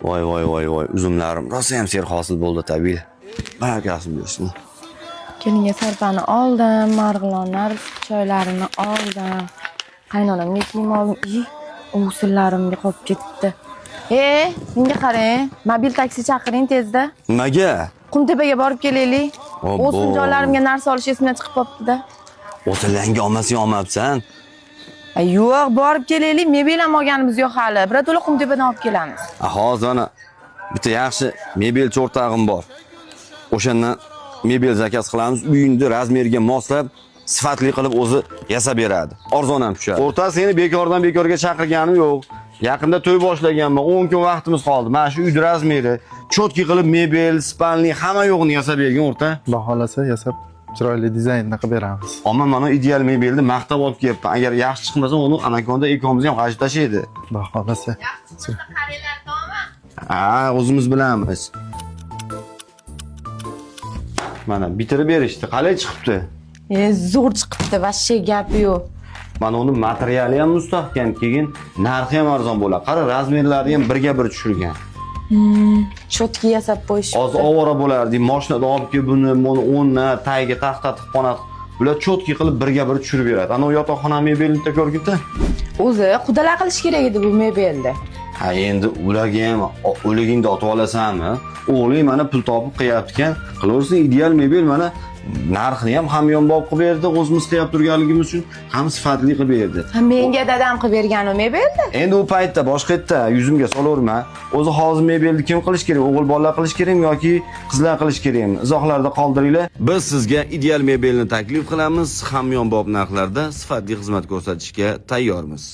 Voy voy voy voy, uzumlarim rosa ham serhosil bo'ldi tabiiy. Barakasin bersin. Kelinga sarpani oldim, marg'ilonlar choylarini oldim. Qaynonamga kiyim oldim. Usullarimga qolib ketdi. Menga qarang, mobil taksi chaqiring tezda. Nimaga? Qumtepaga borib kelaylik. Obbo. O'simjonlarimga narsa olish esimdan chiqib qolibdi-da. O'tilanga olmasang olmabsan. Yo'q, borib kelaylik. Mebel ham olganimiz yo'q hali. Birato'la Qumtepadan olib kelamiz. Hozir ana bitta yaxshi mebelchi o'rtog'im bor. O'shandan mebel zakaz qilamiz, uyingni razmeriga moslab, sifatli qilib o'zi yasab beradi. Arzon ham tushadi. O'rta seni bekordan bekorga chaqirganim yo'q. Yaqinda to'y boshlaganman, 10 kun vaqtimiz qoldi. Mana shu uy razmeri, chotki qilib mebel, spalni hamma yo'g'ini yasab bergan o'rta. Baholasa yasab chiroyli dizaynda qilib beramiz. Ammo mana ideal mebelni maqtab olib kelibman. Agar yaxshi chiqmasa, uni anakonda ekomiz ham g'ajib tashlaydi. Baholasa. O'zimiz bilamiz. Mana bitirib berishdi. Qalay chiqibdi? Zo'r chiqibdi, vashshe gap yo'q. Mana uni materiali ham mustahkam, keyin narxi ham arzon bo'ladi. Qara, razmerlari ham birga bir tushirgan. Chotki yasab qo'yishibdi. Hozir ovora bo'lardi, mashinada olib kelib buni o'rnina, tagiga taxta tiqib bular chotki qilib birga bir tushirib beradi. Ana u yotoqxona mebelni ko'rgin-da. O'zi qudalar qilish kerak edi bu mebelda. Ha, endi ularga ham o'ligingda otib olasanmi? O'g'ling mana pul topib qilyapti-kan, qilaversin ideal mebel mana narxini ham hamyonbop qilib berdi, o'zimiz qilib turganligimiz uchun ham sifatli qilib berdi. Menga dadam qilib bergan u mebelda. Endi u paytda boshqa yerda yuzimga solaverma. O'zi hozir mebelni kim qilish kerak? O'g'il bolalar qilish kerakmi yoki qizlar qilish kerakmi? Izohlarda qoldiringlar. Biz sizga ideal mebelni taklif qilamiz. Hamyonbop narxlarda sifatli xizmat ko'rsatishga tayyormiz.